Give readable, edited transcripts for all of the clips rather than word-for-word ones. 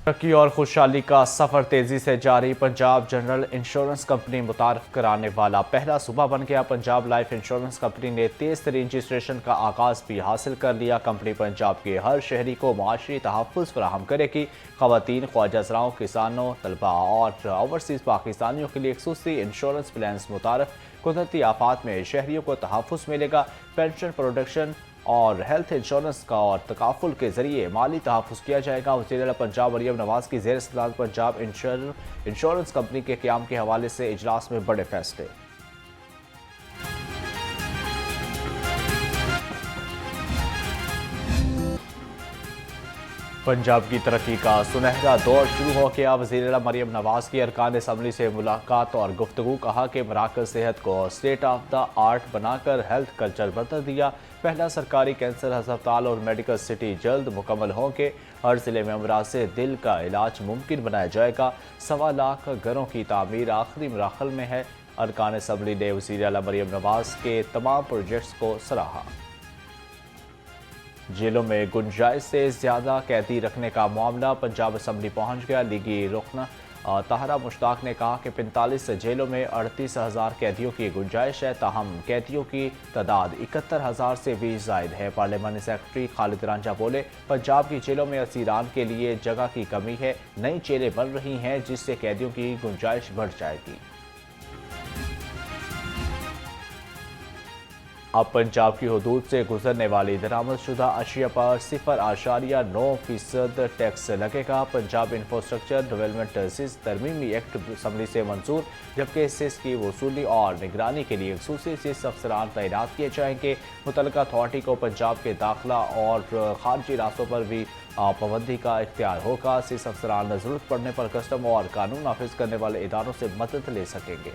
तरक्की और खुशहाली का सफर तेजी से जारी। पंजाब जनरल इंश्योरेंस कंपनी मुतारफ कराने वाला पहला सूबा बन गया। पंजाब लाइफ इंश्योरेंस कंपनी ने तेज तरीन रजिस्ट्रेशन का आगाज भी हासिल कर लिया। कंपनी पंजाब के हर शहरी को माशी तहफ़्फ़ुज़ फराहम करेगी। ख़वातीन, ख्वाजा सराओं, किसानों, तलबा और ओवरसीज़ पाकिस्तानियों के लिए खसूसी इंश्योरेंस प्लान मुतारफ। कुदरती आफात में शहरियों को तहफ़्फ़ुज़ मिलेगा। पेंशन, प्रोटेक्शन और हेल्थ इंश्योरेंस का और तकाफुल के जरिए माली तहफ़्फ़ुज़ किया जाएगा। वज़ीर पंजाब मरियम नवाज़ की ज़ेर सदारत पंजाब इंश्योरेंस कंपनी के क़याम के हवाले से इजलास में बड़े फैसले। पंजाब की तरक्की का सुनहरा दौर शुरू हो गया। वज़ीर मरियम नवाज़ की अरकान असम्बली से मुलाकात और गुफ्तगू। कहा कि मराकज़ सेहत को स्टेट ऑफ द आर्ट बनाकर हेल्थ कल्चर बदल दिया। पहला सरकारी कैंसर अस्पताल और मेडिकल सिटी जल्द मुकम्मल होंगे। हर जिले में अमराज से दिल का इलाज मुमकिन बनाया जाएगा। 1.25 लाख घरों की तामीर आखिरी मराहल में है। अरकान असम्बली ने वज़ीर मरियम नवाज़ के तमाम प्रोजेक्ट्स को सराहा। जेलों में गुंजाइश से ज़्यादा कैदी रखने का मामला पंजाब असम्बली पहुंच गया। लीगी रुकन ताहरा मुश्ताक ने कहा कि 45 जेलों में 38,000 कैदियों की गुंजाइश है, ताहम कैदियों की तादाद 71,000 से भी ज़ायद है। पार्लियामानी सेक्रेटरी खालिद रांझा बोले, पंजाब की जेलों में असीरान के लिए जगह की कमी है। नई जेलें बन रही हैं जिससे कैदियों की गुंजाइश बढ़ जाएगी। अब पंजाब की हदूद से गुजरने वाली दरामदशुदा अशिया पर 0.9% टैक्स लगेगा। पंजाब इंफ्रास्ट्रक्चर डेवलपमेंट सिस तरमीमी एक्ट असम्बली से मंजूर, जबकि सिस की वसूली और निगरानी के लिए खसूसी सिस अफसरान तैनात किए जाएंगे। मुतल्लिका अथॉरिटी को पंजाब के दाखिला और खारजी रास्तों पर भी पाबंदी का इख्तियार होगा। सिस अफसरान जरूरत पड़ने पर कस्टम और कानून नाफिज करने वाले इदारों से मदद ले सकेंगे।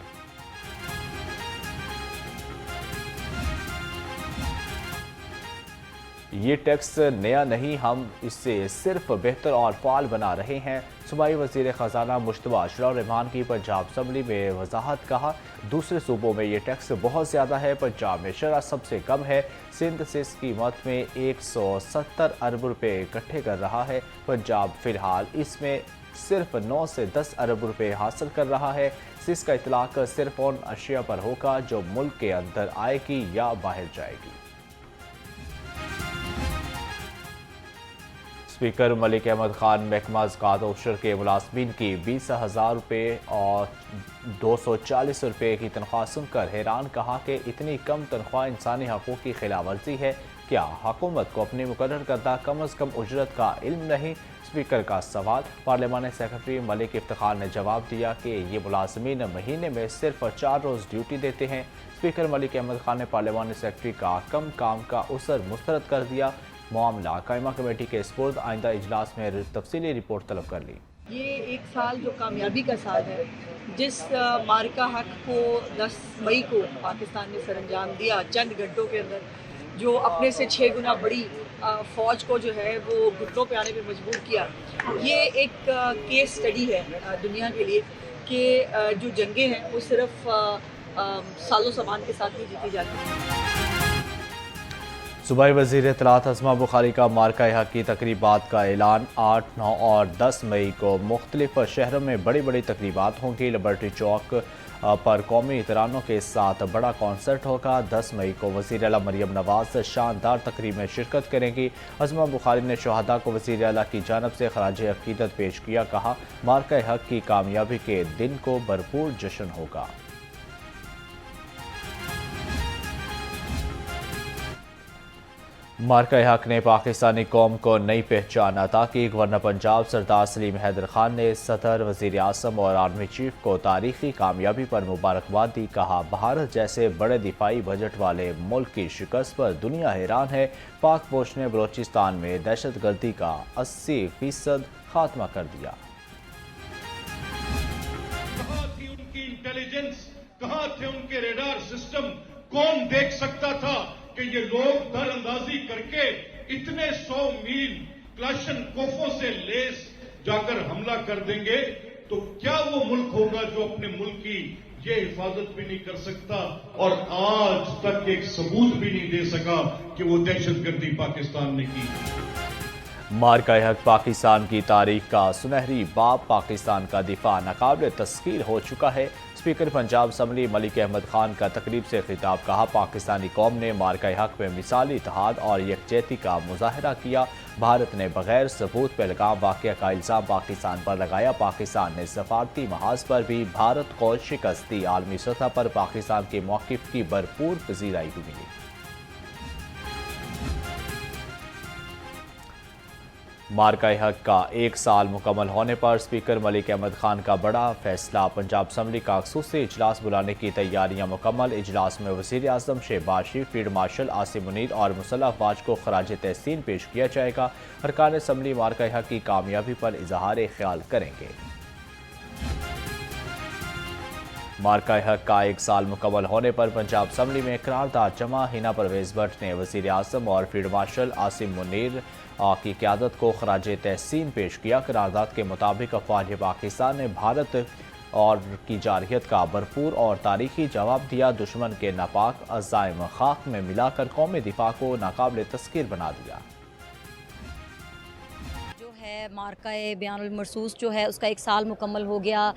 ये टैक्स नया नहीं, हम इससे सिर्फ बेहतर और फाल बना रहे हैं। सूबाई वज़ीर ख़जाना मुश्तबा अशरफ रहमान की पंजाब असम्बली में वजाहत। कहा, दूसरे सूबों में ये टैक्स बहुत ज़्यादा है, पंजाब में शरह सबसे कम है। सिंध सिस कीमत में 170 अरब रुपये इकट्ठे कर रहा है। पंजाब फ़िलहाल इसमें सिर्फ 9 से 10 अरब रुपये हासिल कर रहा है। सिस का इतलाक सिर्फ उन अशिया पर होगा जो मुल्क के अंदर आएगी या बाहर जाएगी। स्पीकर मलिक अहमद खान महकमा ज़कात औशर के मुलाजमीन की 20,000 रुपये और 240 रुपये की तनख्वाह सुनकर हैरान। कहा कि इतनी कम तनख्वाह इंसानी हकूक़ की खिलाफ वर्जी है। क्या हुकूमत को अपनी मुकर्रर करदा कम अज़ कम उजरत का इल्म नहीं? स्पीकर का सवाल। पार्लियामानी सेक्रेटरी मलिक इफ्तिखार ने जवाब दिया कि ये मुलाजमीन महीने में सिर्फ 4 रोज़ ड्यूटी देते हैं। स्पीकर मलिक अहमद खान ने पार्लियामानी सेक्रेटरी का कम काम का उसर मुस्तरद कर दिया। मामला कायमा कमेटी के स्पुर्द, आइंदा इजलास में तफसीली रिपोर्ट तलब कर ली। ये एक साल जो कामयाबी का साल है, जिस मार्का हक को 10 मई को पाकिस्तान ने सरंजाम दिया चंद घंटों के अंदर, जो अपने से 6 गुना बड़ी फ़ौज को जो है वो घुटनों पे आने पे मजबूर किया। ये एक केस स्टडी है दुनिया के लिए कि जो जंगें हैं वो सिर्फ सालो सामान के साथ ही जीती जाती हैं। सूबाई वज़ीर इत्तलात अस्मा बुखारी का मार्का हक की तकरीबात का ऐलान। 8, 9 और 10 मई को मुख्तलिफ शहरों में बड़ी बड़ी तकरीबात होंगी। लिबर्टी चौक पर कौमी तरानों के साथ बड़ा कॉन्सर्ट होगा। 10 मई को वज़ीर आला मरियम नवाज़ शानदार तकरीब में शिरकत करेंगी। अस्मा बुखारी ने शहादा को वज़ीर आला की जानब से खराज अकीदत पेश किया। कहा, मार्का हक की कामयाबी के दिन को भरपूर जश्न होगा। मार्का हक ने पाकिस्तानी कौम को नई पहचान अता की। गवर्नर पंजाब सरदार सलीम हैदर खान ने सदर, वज़ीर आज़म और आर्मी चीफ को तारीखी कामयाबी पर मुबारकबाद दी। कहा, भारत जैसे बड़े दिफाई बजट वाले मुल्क की शिकस्त पर दुनिया हैरान है। पाक फौज ने बलोचिस्तान में दहशत गर्दी का 80% खात्मा कर दिया। कहाँ थी उनकी इंटेलिजेंस, कहाँ थे उनके रेडार सिस्टम? कौन देख सकता था कि ये लोग दर अंदाजी करके इतने 100 मील क्लाशन कोफों से लेस जाकर हमला कर देंगे? तो क्या वो मुल्क होगा जो अपने मुल्क की ये हिफाजत भी नहीं कर सकता और आज तक एक सबूत भी नहीं दे सका कि वो दहशतगर्दी पाकिस्तान ने की? मार्का हक पाकिस्तान की तारीख का सुनहरी बाब पाकिस्तान का दिफा नाकाबिल तस्खीर हो चुका है। स्पीकर पंजाब असम्बली मलिक अहमद खान का तकरीब से खिताब कहा, पाकिस्तानी कौम ने मार्का हक में मिसाली इत्तेहाद और यकजहती का मुजाहरा किया। भारत ने बगैर सबूत पे लगाम वाक़या का इल्ज़ाम पाकिस्तान पर लगाया। पाकिस्तान ने सफारती महाज पर भी भारत को शिकस्त दी। आलमी सतह पर पाकिस्तान के मौक़िफ़ की भरपूर पजीराई भी मिली। मार्का हक का एक साल मुकम्मल होने पर स्पीकर मलिक अहमद खान का बड़ा फैसला। पंजाब असम्बली का ख़ुसूसी इजलास बुलाने की तैयारियां मुकम्मल। इजलास में वज़ीर आज़म शहबाज शरीफ, फील्ड मार्शल आसिम मुनीर और मुसल्लह अफ़वाज को खराज तहसीन पेश किया जाएगा। अरकान असम्बली मार्का हक की कामयाबी पर इजहार ख्याल करेंगे। मार्का हक का एक साल मुकम्मल होने पर पंजाब असम्बली में करारदाद जमा। हिना परवेज़ भट्ट ने वज़ीर आज़म और फील्ड मार्शल आसिम मुनीर की क़यादत को खराज तहसीन पेश किया। करारदाद के मुताबिक अफ़वाज पाकिस्तान ने भारत और की जारहियत का भरपूर और तारीखी जवाब दिया। दुश्मन के नापाक अज़ाइम खाक में मिलाकर कौमी दिफा को नाकाबिल तस्खीर बना दिया। मार्का बयानुल मरसूस जो है उसका एक साल मुकम्मल हो गया।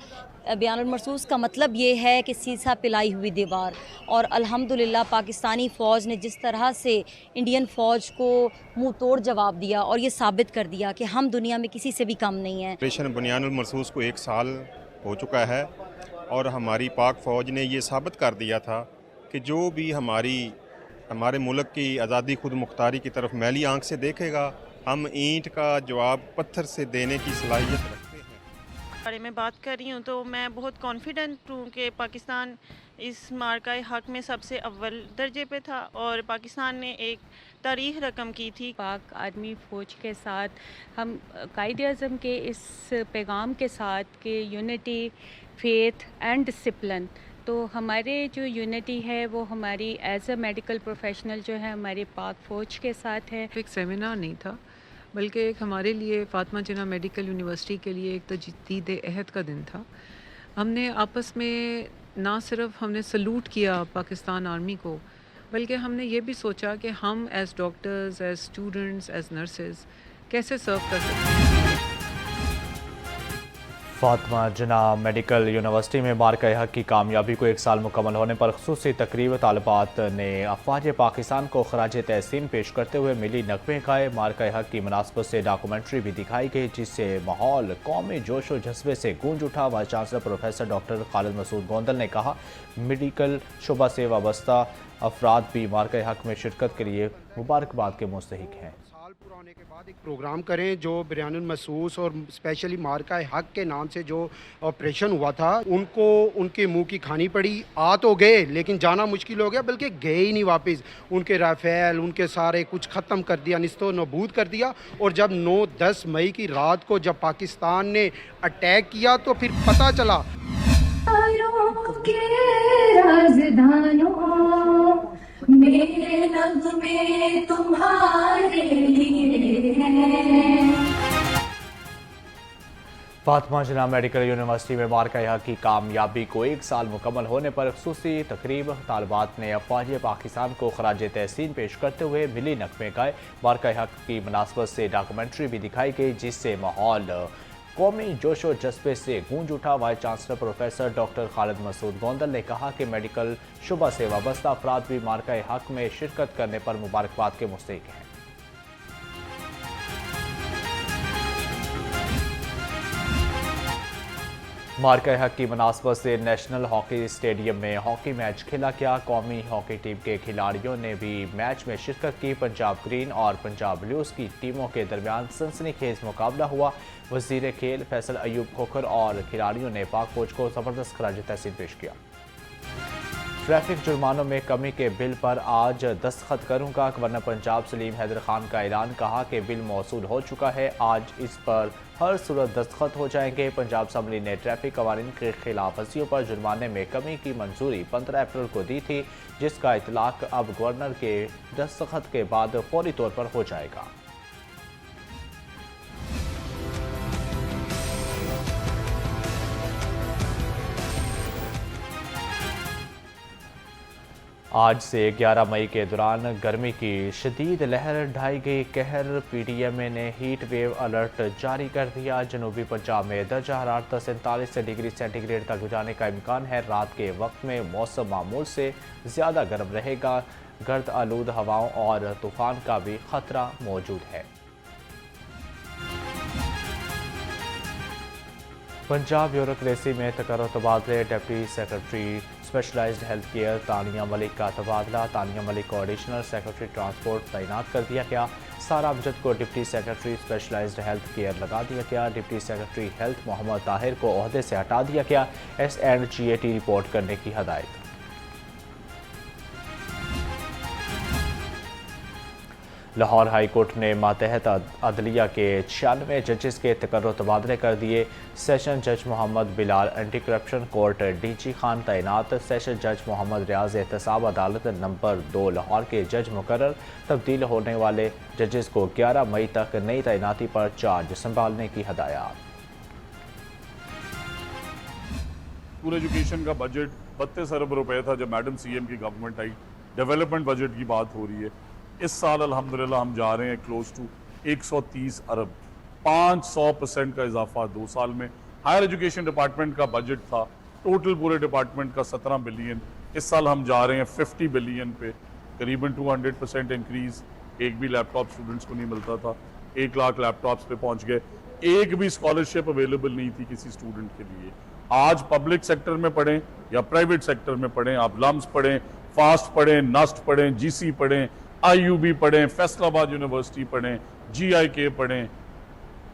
बयानुल मरसूस का मतलब ये है कि सीसा पिलाई हुई दीवार, और अल्हम्दुलिल्लाह पाकिस्तानी फ़ौज ने जिस तरह से इंडियन फ़ौज को मुंह तोड़ जवाब दिया और ये साबित कर दिया कि हम दुनिया में किसी से भी कम नहीं हैं। ऑपरेशन बयानुल मरसूस को एक साल हो चुका है और हमारी पाक फ़ौज ने ये साबित कर दिया था कि जो भी हमारे मुल्क की आज़ादी खुद मुख्तारी की तरफ मैली आंख से देखेगा, हम ईंट का जवाब पत्थर से देने की सलाहियत रखते हैं। बारे में बात कर रही हूँ तो मैं बहुत कॉन्फिडेंट हूँ कि पाकिस्तान इस मार्का हक में सबसे अव्वल दर्जे पे था और पाकिस्तान ने एक तारीख रकम की थी। पाक आर्मी फ़ौज के साथ हम कायद-ए-आज़म के इस पैगाम के साथ कि यूनिटी, फेथ एंड डिसिप्लिन, तो हमारे जो यूनिटी है वो हमारी एज अ मेडिकल प्रोफेशनल जो है हमारे पाक फ़ौज के साथ है। एक सेमिनार नहीं था बल्कि एक हमारे लिए फ़ातिमा जिन्ना मेडिकल यूनिवर्सिटी के लिए एक तजदीद अहद का दिन था। हमने आपस में ना सिर्फ हमने सलूट किया पाकिस्तान आर्मी को, बल्कि हमने ये भी सोचा कि हम as doctors, as students, as nurses कैसे सर्व कर सकते हैं। फातिमा जिन्ना मेडिकल यूनिवर्सिटी में मार्का हक की कामयाबी को एक साल मुकम्मल होने पर ख़ुसूसी तकरीब तालिबात ने अफ़वाज पाकिस्तान को खराज तहसीन पेश करते हुए मिली नगमे गाए। मार्का हक की मुनासबत से डॉक्यूमेंट्री भी दिखाई गई जिससे माहौल कौमी जोश व जज्बे से गूंज उठा। Vice chancellor professor doctor Khalid Masood Gondal ने कहा, मेडिकल शुबा से वाबस्ता अफराद भी मार्का हक में शिरकत के लिए मुबारकबाद के मुस्तहिक हैं। पुराने के बाद एक प्रोग्राम करें जो बयानुल मरसूस और स्पेशली मार्का हक के नाम से जो ऑपरेशन हुआ था, उनको उनके मुंह की खानी पड़ी। आ तो गए लेकिन जाना मुश्किल हो गया, बल्कि गए ही नहीं वापस। उनके राफेल, उनके सारे कुछ ख़त्म कर दिया, निस्तो नबूद कर दिया। और जब 9-10 मई की रात को जब पाकिस्तान ने अटैक किया तो फिर पता चला मेरे नग़्मे तुम्हारे लिए हैं। फातिमा जिन्ना मेडिकल यूनिवर्सिटी में मार्का हक की कामयाबी को एक साल मुकम्मल होने पर ख़ुसूसी तकरीब तालिबात ने अफ़वाज पाकिस्तान को खराज तहसीन पेश करते हुए मिली नगमे गाए। मार्का हक की मुनासबत से डॉक्यूमेंट्री भी दिखाई गई जिससे माहौल कौमी जोश व जज्बे से गूंज उठा। Vice chancellor professor doctor Khalid Masood Gondal ने कहा कि मेडिकल शुबा से वाबस्ता अफराद भी मार्का हक में शिरकत करने पर मुबारकबाद के मुस्तहिक हैं। मार्का हक की मुनासबत से नेशनल हॉकी स्टेडियम में हॉकी मैच खेला गया। कौमी हॉकी टीम के खिलाड़ियों ने भी मैच में शिरकत की। पंजाब ग्रीन और पंजाब ब्लूज़ की टीमों के दरमियान सनसनीखेज मुकाबला हुआ। वज़ीर खेल फैसल अयूब खोखर और खिलाड़ियों ने पाक फौज को ज़बरदस्त खराज तहसीन पेश किया। ट्रैफिक जुर्मानों में कमी के बिल पर आज दस्तखत करूंगा, गवर्नर पंजाब सलीम हैदर खान का ऐलान। कहा कि बिल मौसूल हो चुका है, आज इस पर हर सूरत दस्तखत हो जाएंगे। पंजाब असम्बली ने ट्रैफिक कवानीन के खिलाफ वर्जियों पर जुर्माने में कमी की मंजूरी 15 अप्रैल को दी थी, जिसका इतलाक अब गवर्नर के दस्तखत के बाद फौरी तौर पर हो जाएगा। آج سے 11 مئی کے دوران گرمی کی شدید لہر ڈھائی گئی قہر پی ڈی ایم اے نے ہیٹ ویو الرٹ جاری کر دیا جنوبی پنجاب میں درجہ حرارت 47 ڈگری سینٹی گریڈ تک جانے کا امکان ہے رات کے وقت میں موسم معمول سے زیادہ گرم رہے گا گرد آلود ہواؤں اور طوفان کا بھی خطرہ موجود ہے پنجاب بیوروکریسی میں تقرر تبادلے deputy secretary specialised health care Tania Malik کا تبادلہ تانیہ ملک کو ایڈیشنل سیکرٹری ٹرانسپورٹ تعینات کر دیا گیا سارا امجد کو deputy secretary specialised health care لگا دیا گیا deputy secretary health Muhammad Tahir کو عہدے سے ہٹا دیا گیا SNGAT رپورٹ کرنے کی ہدایت لاہور ہائی کورٹ نے ماتحت عدلیہ کے 96 ججز کے تقرر تبادلے کر دیے سیشن جج Muhammad Bilal anti corruption court DG Khan تعینات سیشن جج محمد ریاض احتساب عدالت نمبر 2 لاہور کے جج مقرر تبدیل ہونے والے ججز کو 11 مئی تک نئی تعیناتی پر چارج سنبھالنے کی ہدایات اسکول ایجوکیشن کا بجٹ 32 ارب روپے تھا جب میڈم CM کی گورنمنٹ آئی ڈیولپمنٹ بجٹ کی بات ہو رہی ہے اس سال الحمدللہ ہم جا رہے ہیں کلوز ٹو 130 ارب 500% کا اضافہ 2 سال میں ہائر ایجوکیشن ڈپارٹمنٹ کا بجٹ تھا ٹوٹل پورے ڈپارٹمنٹ کا 17 بلین اس سال ہم جا رہے ہیں 50 بلین پہ قریباً 200% انکریز ایک بھی لیپ ٹاپ اسٹوڈنٹس کو نہیں ملتا تھا 1 لاکھ لیپ ٹاپس پہ پہنچ گئے ایک بھی اسکالرشپ اویلیبل نہیں تھی کسی اسٹوڈنٹ کے لیے آج پبلک سیکٹر میں پڑھیں یا پرائیویٹ سیکٹر میں پڑھیں آپ لمس پڑھیں فاسٹ پڑھیں نسٹ پڑھیں GC پڑھیں IUB پڑھیں فیصل آباد یونیورسٹی پڑھیں GIK پڑھیں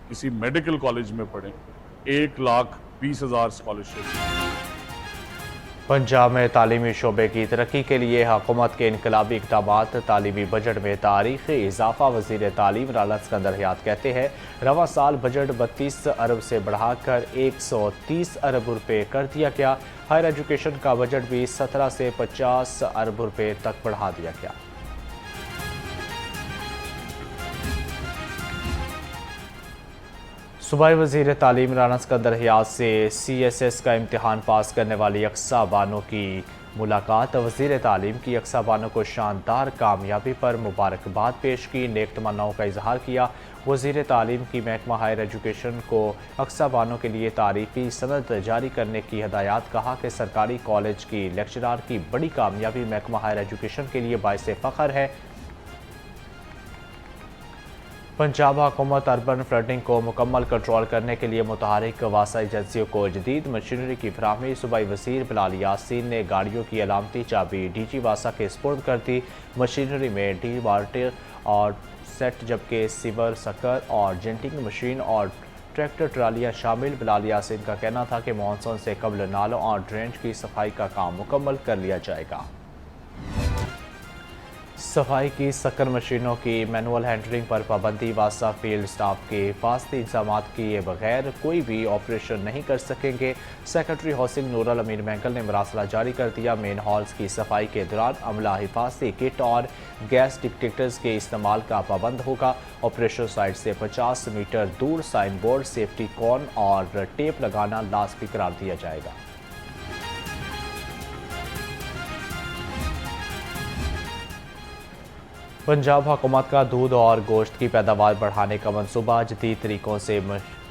کسی میڈیکل کالج میں پڑھیں 1,20,000 اسکالرشپ پنجاب میں تعلیمی شعبے کی ترقی کے لیے حکومت کے انقلابی اقدامات تعلیمی بجٹ میں تاریخی اضافہ وزیر تعلیم رانا اسکندر حیات کہتے ہیں رواں سال بجٹ 32 ارب سے بڑھا کر 130 ارب روپے کر دیا گیا ہائر ایجوکیشن کا بجٹ بھی 17 سے 50 ارب روپے تک بڑھا دیا گیا صوبائی وزیر تعلیم رانا اسکندر حیات سے CSS کا امتحان پاس کرنے والی اقصیٰ بانو کی ملاقات وزیر تعلیم کی اقصیٰ بانو کو شاندار کامیابی پر مبارکباد پیش کی نیک تمناؤں کا اظہار کیا وزیر تعلیم کی محکمہ ہائر ایجوکیشن کو اقصیٰ بانو کے لیے تعریفی سند جاری کرنے کی ہدایات کہا کہ سرکاری کالج کی لیکچرار کی بڑی کامیابی محکمہ ہائر ایجوکیشن کے لیے باعث فخر ہے پنجاب حکومت اربن فلڈنگ کو مکمل کنٹرول کرنے کے لیے متحرک واسع ایجنسیوں کو جدید مشینری کی فراہمی صوبائی وزیر بلال یاسین نے گاڑیوں کی علامتی چابی DG واسع کے سپرد کر دی مشینری میں ڈی وارٹر اور سیٹ جبکہ سیور سکر اور جنٹنگ مشین اور ٹریکٹر ٹرالیاں شامل بلال یاسین کا کہنا تھا کہ مانسون سے قبل نالوں اور ڈرینج کی صفائی کا کام مکمل کر لیا جائے گا صفائی کی سکر مشینوں کی مینول ہینڈلنگ پر پابندی واسطہ فیلڈ سٹاف کے حفاظتی انتظامات کیے بغیر کوئی بھی آپریشن نہیں کر سکیں گے سیکرٹری ہاؤسنگ نور الامین مینگل نے مراسلہ جاری کر دیا مین ہالز کی صفائی کے دوران عملہ حفاظتی کٹ اور گیس ڈٹیکٹرز کے استعمال کا پابند ہوگا آپریشن سائٹ سے 50 میٹر دور سائن بورڈ سیفٹی کون اور ٹیپ لگانا لازمی قرار دیا جائے گا پنجاب حکومت کا دودھ اور گوشت کی پیداوار بڑھانے کا منصوبہ جدید طریقوں سے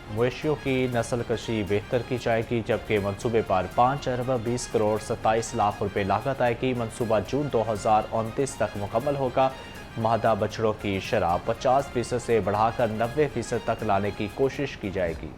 مویشیوں کی نسل کشی بہتر کی جائے گی جبکہ منصوبے پر 5 ارب 20 کروڑ 27 لاکھ روپے لاگت آئے گی منصوبہ جون 2029 تک مکمل ہوگا مادہ بچڑوں کی شرح 50% سے بڑھا کر 90% تک لانے کی کوشش کی جائے گی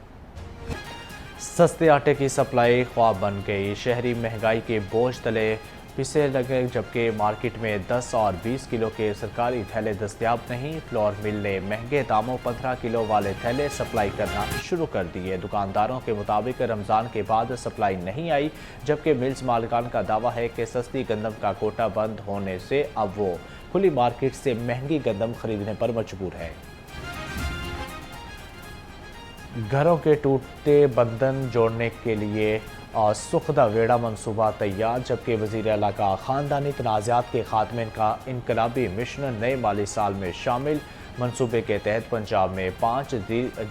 سستے آٹے کی سپلائی خواب بن گئی شہری مہنگائی کے بوجھ تلے پسے لگے جبکہ مارکیٹ میں 10 اور 20 کلو کے سرکاری تھیلے دستیاب نہیں فلور مل نے مہنگے داموں 15 کلو والے تھیلے سپلائی کرنا شروع کر دیے دکانداروں کے مطابق رمضان کے بعد سپلائی نہیں آئی جبکہ ملز مالکان کا دعویٰ ہے کہ سستی گندم کا کوٹا بند ہونے سے اب وہ کھلی مارکیٹ سے مہنگی گندم خریدنے پر مجبور ہے گھروں کے ٹوٹتے بندھن جوڑنے کے لیے اور سخدہ ویڑا منصوبہ تیار، جبکہ وزیر اعلیٰ کا خاندانی تنازعات کے خاتمے کا انقلابی مشن نئے مالی سال میں شامل۔ منصوبے کے تحت پنجاب میں 5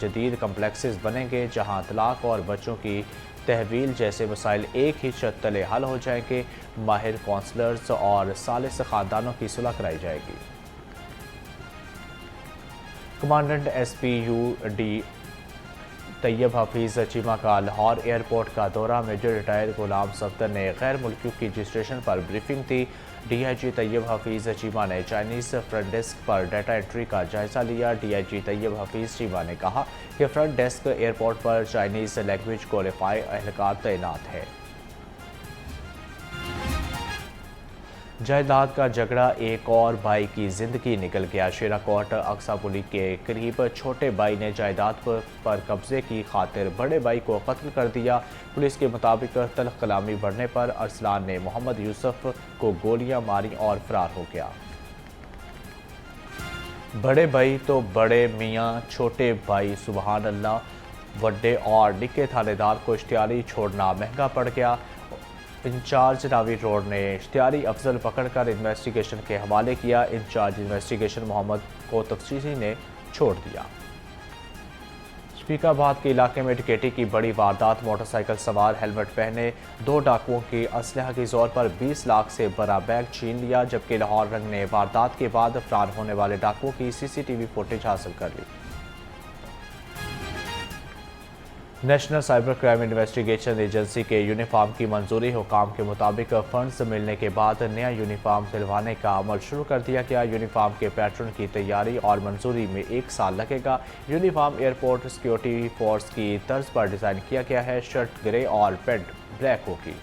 جدید کمپلیکسز بنیں گے، جہاں طلاق اور بچوں کی تحویل جیسے مسائل ایک ہی چھت تلے حل ہو جائیں گے۔ ماہر کونسلرز اور ثالث خاندانوں کی صلح کرائی جائے گی۔ Commandant S P U D Tayyab Hafeez Cheema کا لاہور ایئرپورٹ کا دورہ۔ میجر ریٹائر غلام صفدر نے غیر ملکیوں کی رجسٹریشن پر بریفنگ دی۔ D I G Tayyab Hafeez Cheema نے چائنیز فرنٹ ڈیسک پر ڈیٹا انٹری کا جائزہ لیا۔ D I G Tayyab Hafeez Cheema نے کہا کہ فرنٹ ڈیسک ایئرپورٹ پر چائنیز لینگویج کوالیفائی اہلکار تعینات ہے۔ جائیداد کا جھگڑا، ایک اور بھائی کی زندگی نکل گیا۔ شیرا کوٹ اقصی پلی کے قریب چھوٹے بھائی نے جائیداد پر قبضے کی خاطر بڑے بھائی کو قتل کر دیا۔ پولیس کے مطابق تلخ کلامی بڑھنے پر ارسلان نے محمد یوسف کو گولیاں ماری اور فرار ہو گیا۔ بڑے بھائی تو بڑے میاں، چھوٹے بھائی سبحان اللہ۔ وڈے اور نکے تھانے دار کو اشتہاری چھوڑنا مہنگا پڑ گیا۔ انچارج راوی روڈ نے اشتہاری افضل پکڑ کر انویسٹیگیشن کے حوالے کیا۔ انچارج انویسٹیگیشن محمد کو تفتیشی نے چھوڑ دیا۔ شفیق آباد کے علاقے میں ڈکیتی کی بڑی واردات، موٹر سائیکل سوار ہیلمٹ پہنے 2 ڈاکوؤں کی اسلحہ کی زور پر 20 لاکھ سے بڑا بیگ چھین لیا، جبکہ لاہور رنگ نے واردات کے بعد فرار ہونے والے ڈاکوؤں کی CCTV فوٹیج حاصل کر لی۔ National cyber crime investigation agency کے یونیفارم کی منظوری، حکام کے مطابق فنڈز ملنے کے بعد نیا یونیفارم دلوانے کا عمل شروع کر دیا گیا۔ یونیفارم کے پیٹرن کی تیاری اور منظوری میں 1 سال لگے گا۔ یونیفارم ایئرپورٹ سیکیورٹی فورس کی طرز پر ڈیزائن کیا گیا ہے۔ شرٹ گرے اور پینٹ بلیک ہوگی۔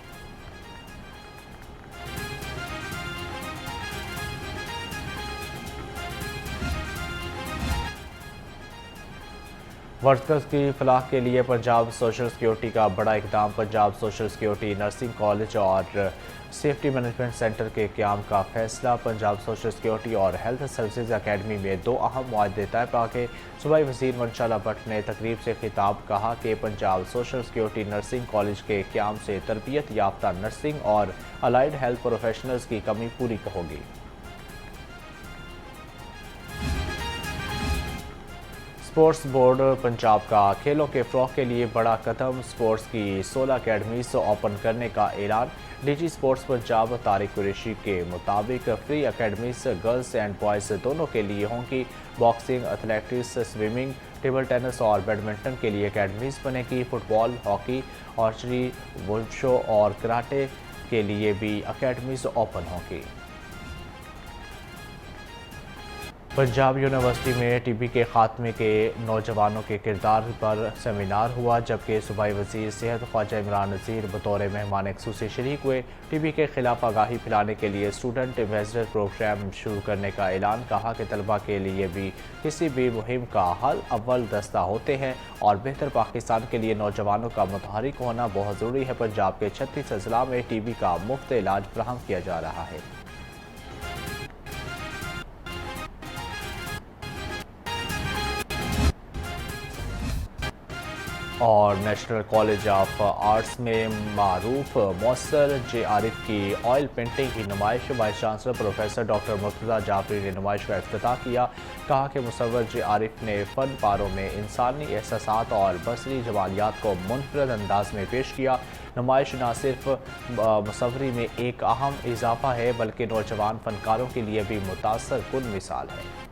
ورکرز کی فلاح کے لیے پنجاب سوشل سیکیورٹی کا بڑا اقدام۔ Punjab social security nursing college اور سیفٹی مینجمنٹ سینٹر کے قیام کا فیصلہ۔ پنجاب سوشل سیکیورٹی اور ہیلتھ سروسز اکیڈمی میں 2 اہم معاہدے طے پا گئے۔ صوبائی وزیر منشالہ بٹ نے تقریب سے خطاب کہا کہ Punjab social security nursing college کے قیام سے تربیت یافتہ نرسنگ اور الائیڈ ہیلتھ پروفیشنلز کی کمی پوری ہوگی۔ اسپورٹس بورڈ پنجاب کا کھیلوں کے فروغ کے لیے بڑا قدم، اسپورٹس کی 16 اکیڈمیز اوپن کرنے کا اعلان۔ D G sports Punjab Tariq Qureshi کے مطابق free academies girls and boys دونوں کے لیے ہوں گی۔ Boxing, athletics, swimming, table tennis اور بیڈمنٹن کے لیے اکیڈمیز بنے گی۔ Football, hockey, archery, wushu اور کراٹے کے لیے بھی اکیڈمیز اوپن ہوں گی۔ پنجاب یونیورسٹی میں ٹی بی کے خاتمے کے نوجوانوں کے کردار پر سیمینار ہوا، جبکہ صوبائی وزیر صحت خواجہ عمران نذیر بطور مہمان خصوصی شریک ہوئے۔ ٹی بی کے خلاف آگاہی پھیلانے کے لیے اسٹوڈنٹ ایمبیسڈر پروگرام شروع کرنے کا اعلان۔ کہا کہ طلباء کے لیے بھی کسی بھی مہم کا حل اول دستہ ہوتے ہیں اور بہتر پاکستان کے لیے نوجوانوں کا متحرک ہونا بہت ضروری ہے۔ پنجاب کے 36 اضلاع میں ٹی بی کا مفت علاج فراہم کیا جا رہا ہے۔ اور نیشنل کالج آف آرٹس میں معروف مؤثر جے عارف کی آئل پینٹنگ کی نمائش۔ Vice chancellor professor doctor Murtaza Jafri نے نمائش کا افتتاح کیا۔ کہا کہ مصور جے عارف نے فن پاروں میں انسانی احساسات اور بصری جمالیات کو منفرد انداز میں پیش کیا۔ نمائش نہ صرف مصوری میں ایک اہم اضافہ ہے بلکہ نوجوان فنکاروں کے لیے بھی متاثر کن مثال ہے۔